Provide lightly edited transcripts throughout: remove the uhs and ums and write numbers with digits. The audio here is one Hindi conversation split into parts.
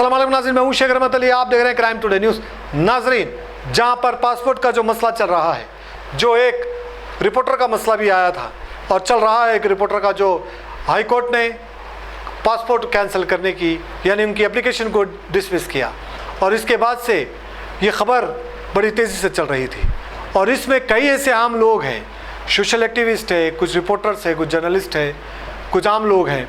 अस्सलाम वालेकुम नाज़रीन, मैं हूं शेख रहमत अली। आप देख रहे हैं क्राइम टुडे न्यूज़। नाज़रीन, जहां पर पासपोर्ट का जो मसला चल रहा है, जो एक रिपोर्टर का मसला भी आया था और चल रहा है, एक रिपोर्टर का जो हाई कोर्ट ने पासपोर्ट कैंसिल करने की यानी उनकी एप्लीकेशन को डिसमिस किया, और इसके बाद से ये ख़बर बड़ी तेज़ी से चल रही थी। और इसमें कई ऐसे आम लोग हैं, सोशल एक्टिविस्ट है, कुछ रिपोर्टर्स है, कुछ जर्नलिस्ट है, कुछ आम लोग हैं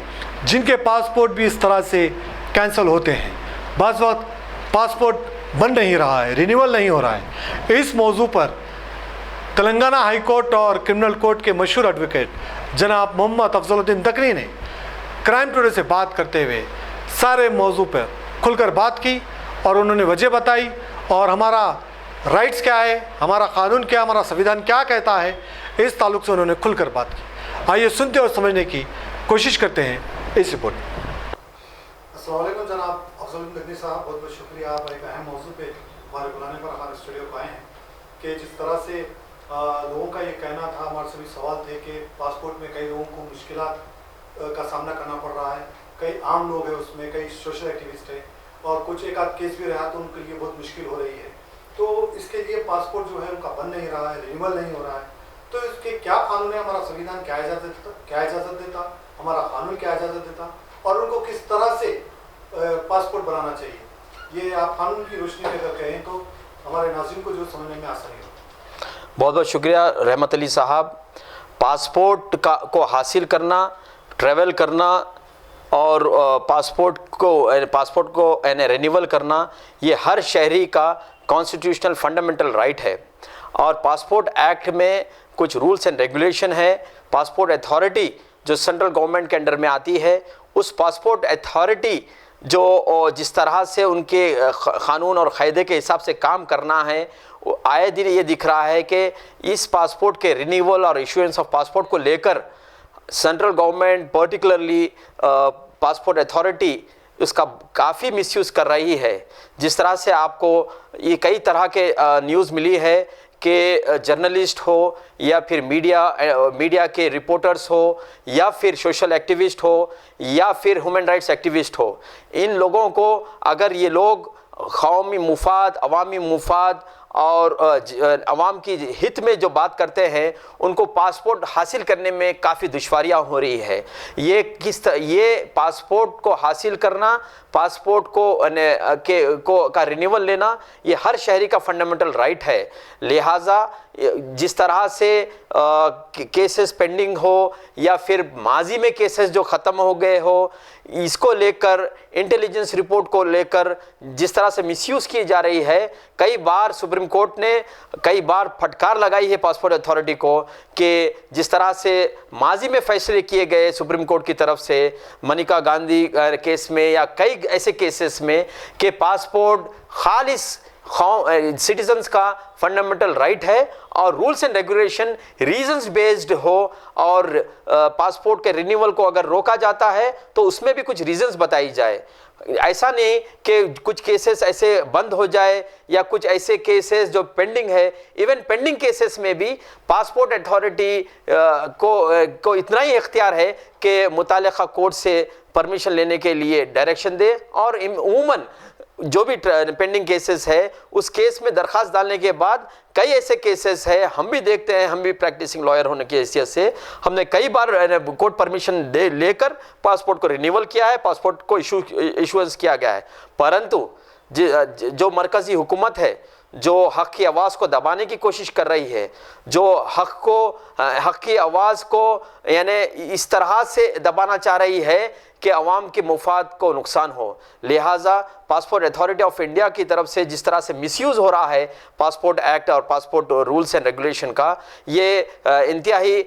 जिनके पासपोर्ट भी इस तरह से कैंसिल होते हैं। बाज़ वक्त पासपोर्ट बन नहीं रहा है, रिन्यूअल नहीं हो रहा है। इस मौजू पर तेलंगाना हाई कोर्ट और क्रिमिनल कोर्ट के मशहूर एडवोकेट जनाब मोहम्मद अफजलुद्दीन दकनी ने क्राइम टुडे से बात करते हुए सारे मौजू पर खुलकर बात की और उन्होंने वजह बताई और हमारा राइट्स क्या है, हमारा कानून क्या, हमारा संविधान क्या कहता है, इस ताल्लुक़ से उन्होंने खुलकर बात की। आइए सुनते और समझने की कोशिश करते हैं इस रिपोर्ट में। अस्सलाम वालेकुम जनाब अफजलुद्दीन दकनी साहब, बहुत बहुत शुक्रिया, आप एक अहम मौजू पे हमारे बुलाने पर हमारे स्टूडियो को आए हैं। कि जिस तरह से लोगों का ये कहना था, हमारे सभी सवाल थे कि पासपोर्ट में कई लोगों को मुश्किलात का सामना करना पड़ रहा है, कई आम लोग हैं उसमें, कई सोशल एक्टिविस्ट हैं और कुछ एक आध केस भी रहा तो उनके लिए बहुत मुश्किल हो रही है। तो इसके लिए पासपोर्ट जो है उनका बन नहीं रहा है, रिन्यूअल नहीं हो रहा है। तो इसके क्या कानून है, हमारा संविधान क्या इजाज़त देता, हमारा कानून क्या इजाज़त देता और उनको किस तरह से पासपोर्ट बनाना चाहिए, ये आप कानून की रोशनी में अगर कहें तो हमारे नाज़रीन को जो समझने में आसानी हो। बहुत बहुत शुक्रिया रहमत अली साहब। पासपोर्ट को हासिल करना, ट्रैवल करना और पासपोर्ट को रिन्यूअल करना, ये हर शहरी का कॉन्स्टिट्यूशनल फंडामेंटल राइट है। और पासपोर्ट एक्ट में कुछ रूल्स एंड रेगुलेशन है। पासपोर्ट अथॉरिटी जो सेंट्रल गवर्नमेंट के अंडर में आती है, उस पासपोर्ट अथॉरिटी जो जिस तरह से उनके क़ानून और क़ायदे के हिसाब से काम करना है, आए दिन ये दिख रहा है कि इस पासपोर्ट के रिन्यूअल और इशुएंस ऑफ पासपोर्ट को लेकर central government particularly passport authority उसका काफ़ी मिसयूज़ कर रही है। जिस तरह से आपको ये कई तरह के न्यूज़ मिली है कि जर्नलिस्ट हो या फिर मीडिया के रिपोर्टर्स हो या फिर सोशल एक्टिविस्ट हो या फिर ह्यूमन राइट्स एक्टिविस्ट हो, इन लोगों को अगर ये लोग कौमी मुफाद, अवामी मुफाद और अवाम की हित में जो बात करते हैं, उनको पासपोर्ट हासिल करने में काफ़ी दुश्वारियाँ हो रही है। ये पासपोर्ट को हासिल करना, पासपोर्ट का रिन्यूअल लेना, ये हर शहरी का फंडामेंटल राइट है। लिहाजा जिस तरह से केसेस पेंडिंग हो या फिर माजी में केसेस जो ख़त्म हो गए हो, इसको लेकर इंटेलिजेंस रिपोर्ट को लेकर जिस तरह से मिसयूज़ की जा रही है, कई बार सुप्रीम कोर्ट ने कई बार फटकार लगाई है पासपोर्ट अथॉरिटी को कि जिस तरह से माजी में फैसले किए गए सुप्रीम कोर्ट की तरफ से मनिका गांधी केस में या कई ऐसे केसेस में कि पासपोर्ट खालिस सिटीजन्स का फंडामेंटल राइट है और rules and regulation reasons based हो, और पासपोर्ट के रिन्यूअल को अगर रोका जाता है तो उसमें भी कुछ रीजंस बताई जाए। ऐसा नहीं कि कुछ केसेस ऐसे बंद हो जाए या कुछ ऐसे केसेस जो पेंडिंग है, इवन पेंडिंग केसेस में भी पासपोर्ट अथॉरिटी को इतना ही इख्तियार है कि मुतालिका कोर्ट से परमिशन लेने के लिए डायरेक्शन दे, और उमूमन जो भी पेंडिंग केसेस है उस केस में दरख्वास्त डालने के बाद कई ऐसे केसेस है, हम भी देखते हैं, हम भी प्रैक्टिसिंग लॉयर होने की हैसियत से हमने कई बार कोर्ट परमिशन लेकर पासपोर्ट को रिन्यूअल किया है, पासपोर्ट को इशुएंस किया गया है। परंतु जो मरकज़ी हुकूमत है जो हक़ की आवाज़ को दबाने की कोशिश कर रही है, जो हक़ की आवाज़ को यानी इस तरह से दबाना चाह रही है कि अवाम के मुफाद को नुकसान हो, लिहाजा पासपोर्ट अथॉरिटी ऑफ इंडिया की तरफ से जिस तरह से मिसयूज़ हो रहा है पासपोर्ट एक्ट और पासपोर्ट रूल्स एंड रेगुलेशन का, ये इंतहाई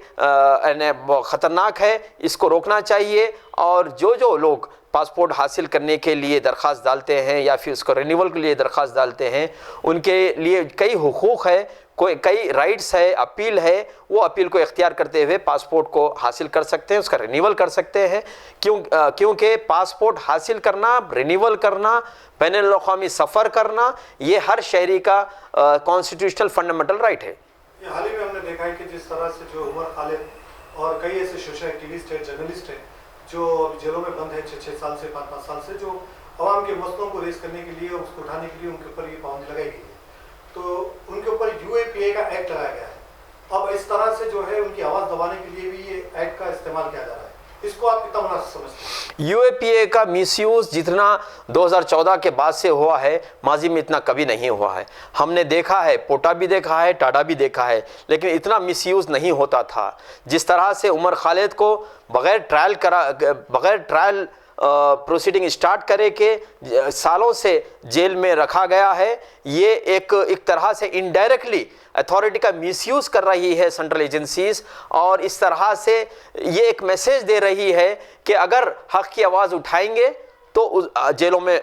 ख़तरनाक है। इसको रोकना चाहिए और जो लोग पासपोर्ट हासिल करने के लिए दरख्वास्त डालते हैं या फिर उसको रिन्यूअल के लिए दरख्वास्त डालते हैं, उनके लिए कई हुकूक़ है, कई राइट्स है, अपील है, वो अपील को इख्तियार करते हुए पासपोर्ट को हासिल कर सकते हैं, उसका रिन्यूअल कर सकते हैं। क्योंकि पासपोर्ट हासिल करना, रिन्यूअल करना, बैनुल अक़वामी सफ़र करना, ये हर शहरी का कॉन्स्टिट्यूशनल फंडामेंटल राइट है। ये हाल ही में हमने देखा है कि जिस तरह से जो उमर खालिद और कई ऐसे सोशल एक्टिविस्ट है, जर्नलिस्ट है जो जेलों में बंद है 6-6 साल से, 5-5 साल से, जो अवाम के मसलों को रेस करने के लिए, उसको उठाने के लिए उनके ऊपर ये पाबंदी लगाई गई है। तो उनके ऊपर UAPA का एक्ट लगाया गया है। अब इस तरह से जो है उनकी आवाज़ दबाने के लिए भी ये एक्ट का इस्तेमाल किया जा रहा है। इसको आप कितना मुनासिब समझते हैं? UAPA का मिसयूज जितना 2014 के बाद से हुआ है, माजी में इतना कभी नहीं हुआ है। हमने देखा है, पोटा भी देखा है, टाडा भी देखा है, लेकिन इतना मिसयूज नहीं होता था। जिस तरह से उमर खालिद को बगैर ट्रायल प्रोसीडिंग स्टार्ट करे के सालों से जेल में रखा गया है, ये एक तरह से इनडायरेक्टली अथॉरिटी का मिसयूज कर रही है सेंट्रल एजेंसीज, और इस तरह से ये एक मैसेज दे रही है कि अगर हक की आवाज़ उठाएंगे तो जेलों में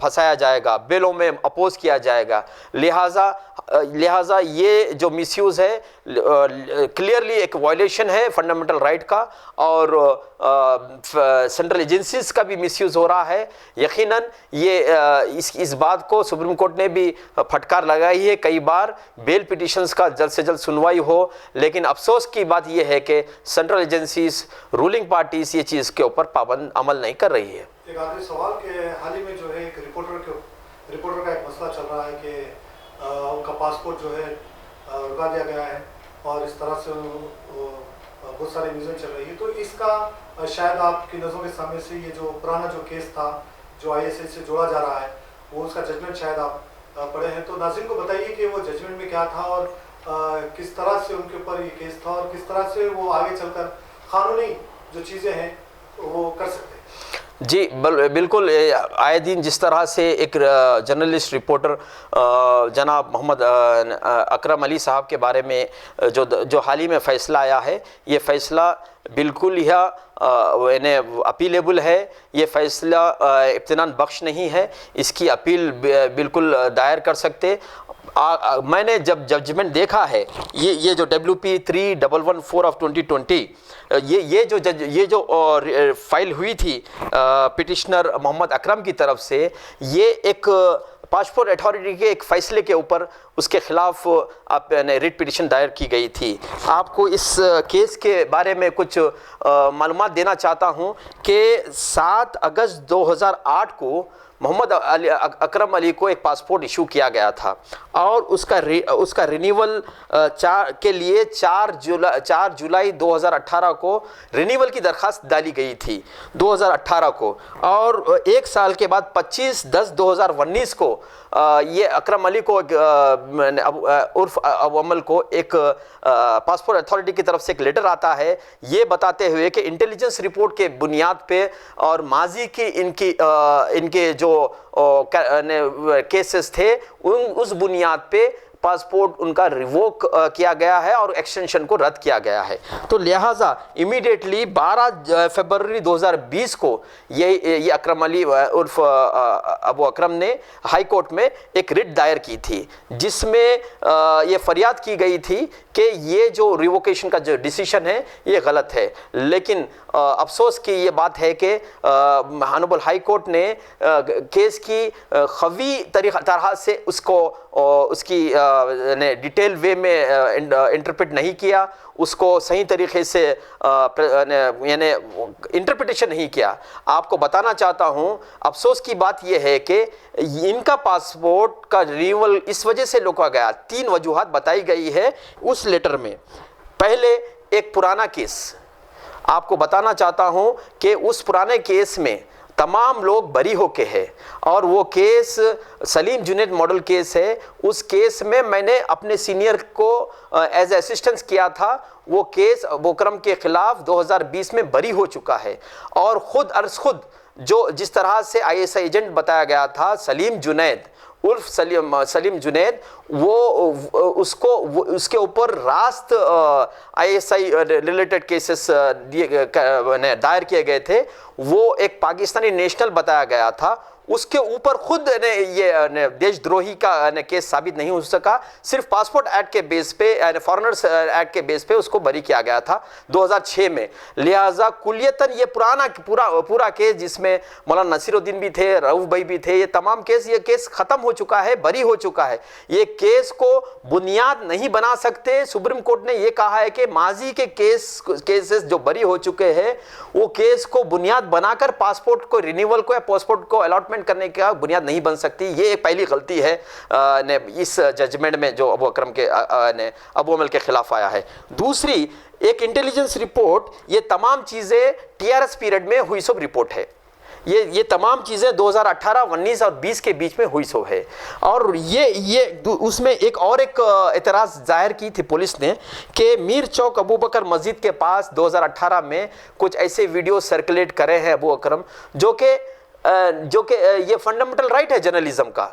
फंसाया जाएगा, बेलों में अपोज किया जाएगा। लिहाजा ये जो मिसयूज है क्लियरली एक वायलेशन है फंडामेंटल राइट का, और सेंट्रल एजेंसीज का भी मिसयूज हो रहा है। यकीनन ये इस बात को सुप्रीम कोर्ट ने भी फटकार लगाई है कई बार, बेल पिटिशंस का जल्द से जल्द सुनवाई हो, लेकिन अफसोस की बात यह है कि सेंट्रल एजेंसीज, रूलिंग पार्टीज ये चीज़ के ऊपर पाबंद अमल नहीं कर रही है। एक आखिरी सवाल के हाल ही में जो है एक रिपोर्टर का एक मसला चल रहा है कि उनका पासपोर्ट जो है रुका दिया गया है, और इस तरह से बहुत सारी न्यूज़ें चल रही है। तो इसका शायद आपकी नज़रों के सामने से ये जो पुराना जो केस था जो ISI से जोड़ा जा रहा है, वो उसका जजमेंट शायद आप पढ़े हैं। तो नाज़रीन को बताइए कि वो जजमेंट में क्या था, और किस तरह से उनके ऊपर ये केस था, और किस तरह से वो आगे चलकर कानूनी जो चीज़ें हैं वो कर सकते हैं। जी बिल्कुल, आए दिन जिस तरह से एक जर्नलिस्ट रिपोर्टर जनाब मोहम्मद अकरम अली साहब के बारे में जो हाल ही में फ़ैसला आया है, ये फ़ैसला बिल्कुल ही अपीलेबल है। ये फ़ैसला इत्मीनान बख्श नहीं है, इसकी अपील बिल्कुल दायर कर सकते। मैंने जब जजमेंट देखा है, ये जो WP 3114 ऑफ 2020, ये जो फाइल हुई थी पिटिशनर मोहम्मद अकरम की तरफ से, ये एक पासपोर्ट अथॉरिटी के एक फ़ैसले के ऊपर उसके ख़िलाफ़ आपने रिट पिटिशन दायर की गई थी। आपको इस केस के बारे में कुछ मालूमात देना चाहता हूँ कि 7 अगस्त 2008 को मोहम्मद अकरम अली को एक पासपोर्ट इशू किया गया था, और उसका रिन्यूअल के लिए 4 जुलाई 2018 को रिन्यूअल की दरख्वास्त डाली गई थी 2018 को, और एक साल के बाद 25/10/2019 को ये अकरम अली को उर्फ अबू अमल को एक पासपोर्ट अथॉरिटी की तरफ से एक लेटर आता है, ये बताते हुए कि इंटेलिजेंस रिपोर्ट के बुनियाद पे और माजी की इनके जो केसेस थे उस बुनियाद पे पासपोर्ट उनका रिवोक किया गया है और एक्सटेंशन को रद्द किया गया है। तो लिहाजा इमीडिएटली 12 फरवरी 2020 को ये अकरम अली उर्फ अबू अकरम ने हाई कोर्ट में एक रिट दायर की थी, जिसमें ये फरियाद की गई थी कि ये जो रिवोकेशन का जो डिसीजन है ये गलत है। लेकिन अफसोस की ये बात है कि ऑनरेबल हाई कोर्ट ने केस की खवी तरह से उसकी डिटेल वे में इंटरप्रेट नहीं किया, उसको सही तरीके से यानी इंटरप्रिटेशन नहीं किया। आपको बताना चाहता हूँ, अफसोस की बात यह है कि इनका पासपोर्ट का रिन्यूअल इस वजह से रोका गया। 3 वजूहात बताई गई है उस लेटर में। पहले, एक पुराना केस, आपको बताना चाहता हूँ कि उस पुराने केस में तमाम लोग बरी होके हैं, और वो case Salim Junaid model case है। उस केस में मैंने अपने सीनियर को एज असिस्टेंस किया था। वो केस अबू अकरम के खिलाफ 2020 में बरी हो चुका है, और खुद जो जिस तरह से ISI एजेंट बताया गया था सलीम जुनैद उर्फ सलीम जुनैद, उसके ऊपर रास्त ISI रिलेटेड केसेस दायर किए गए थे। वो एक पाकिस्तानी नेशनल बताया गया था। उसके ऊपर खुद ये देशद्रोही का केस साबित नहीं हो सका। सिर्फ पासपोर्ट एक्ट के बेस पे, फॉरेनर्स एक्ट के बेस पे उसको बरी किया गया था 2006 में। लिहाजा कुलियतन ये पूरा केस जिसमें मौलाना नसीरुद्दीन भी थे, रऊफ भाई भी थे, ये तमाम ये केस खत्म हो चुका है, बरी हो चुका है। ये केस को बुनियाद नहीं बना सकते। सुप्रीम कोर्ट ने ये कहा है कि माजी के केसेस जो बरी हो चुके हैं वो केस को बुनियाद बनाकर पासपोर्ट को रिन्यूअल को या पासपोर्ट को अलॉटमेंट करने का बुनियाद नहीं बन सकती। ये एक पहली गलती है इस जजमेंट में जो अबू अकरम के अबू अमल के खिलाफ आया है। दूसरी, एक इंटेलिजेंस रिपोर्ट, ये तमाम चीजें टीआरएस पीरियड में हुई सब रिपोर्ट है। ये तमाम चीज़ें 2018, 19 और 20 के बीच में हुई सो है। और ये उसमें एक एतराज़ जाहिर की थी पुलिस ने कि मीर चौक अबू बकर मस्जिद के पास 2018 में कुछ ऐसे वीडियो सर्कुलेट करे हैं अबू अकरम जो कि ये फंडामेंटल राइट है जर्नलिज्म का।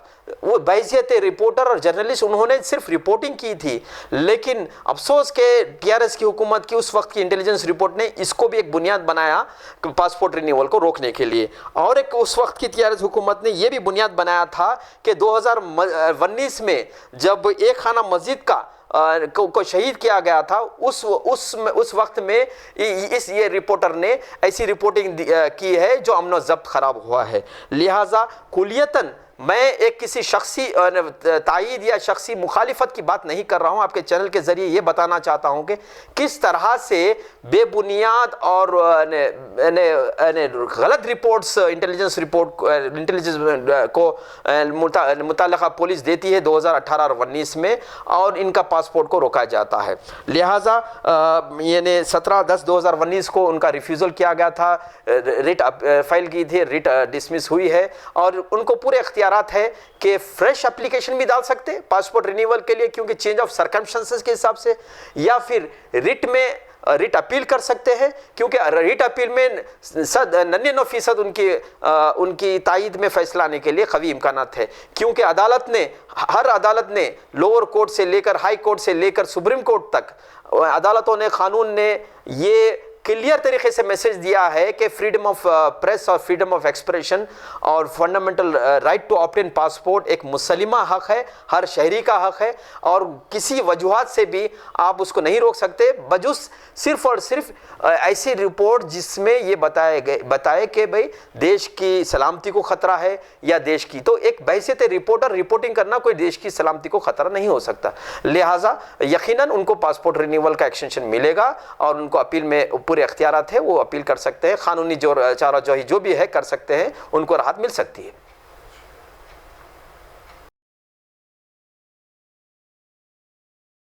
वो बहैसियत रिपोर्टर और जर्नलिस्ट उन्होंने सिर्फ रिपोर्टिंग की थी, लेकिन अफसोस के टीआरएस की हुकूमत की उस वक्त की इंटेलिजेंस रिपोर्ट ने इसको भी एक बुनियाद बनाया पासपोर्ट रिन्यूअल को रोकने के लिए। और एक उस वक्त की टीआरएस हुकूमत ने यह भी बुनियाद बनाया था कि 2019 में जब एक खाना मस्जिद को शहीद किया गया था, उस वक्त में ये रिपोर्टर ने ऐसी रिपोर्टिंग की है जो अमन ज़ब्त खराब हुआ है। लिहाजा कुलियतन मैं एक किसी शख्सी तायीद या शख्सी मुखालिफत की बात नहीं कर रहा हूँ। आपके चैनल के ज़रिए ये बताना चाहता हूँ कि किस तरह से बेबुनियाद और गलत रिपोर्ट्स इंटेलिजेंस को मुताल्लिक़ा पुलिस देती है 2018 और 19 में, और इनका पासपोर्ट को रोका जाता है। लिहाजा यानी 17/10/2019 को उनका रिफ्यूज़ल किया गया था, रिट फाइल की थी, रिट डिसमिस हुई है, और उनको पूरे इख्तियार है कि फ्रेश एप्लीकेशन भी डाल सकते पासपोर्ट रिन्यूअल के लिए, क्योंकि चेंज ऑफ सर्कमस्टेंसेस के हिसाब से, या फिर रिट अपील कर सकते हैं, क्योंकि रिट अपील में 99% उनकी तायीद में फैसला आने के लिए कवी इम्कानात है, क्योंकि हर अदालत ने लोअर कोर्ट से लेकर हाई कोर्ट से लेकर सुप्रीम कोर्ट तक अदालतों ने, कानून ने ये क्लियर तरीके से मैसेज दिया है कि फ्रीडम ऑफ प्रेस और फ्रीडम ऑफ एक्सप्रेशन और fundamental right to obtain passport एक मुसलिमा हक है, हर शहरी का हक है, और किसी वजूहात से भी आप उसको नहीं रोक सकते बजुस सिर्फ और सिर्फ ऐसी रिपोर्ट जिसमें ये बताए कि भाई देश की सलामती को ख़तरा है या देश की, तो एक बहैसियत रिपोर्टर रिपोर्टिंग करना कोई देश की सलामती को ख़तरा नहीं हो सकता। लिहाजा यकीनन उनको पासपोर्ट रिन्यूअल का एक्सटेंशन मिलेगा और उनको अपील में पूरे इख्तियारात है, वो अपील कर सकते हैं, कानूनी चाराजोही जो भी है कर सकते हैं, उनको राहत मिल सकती है।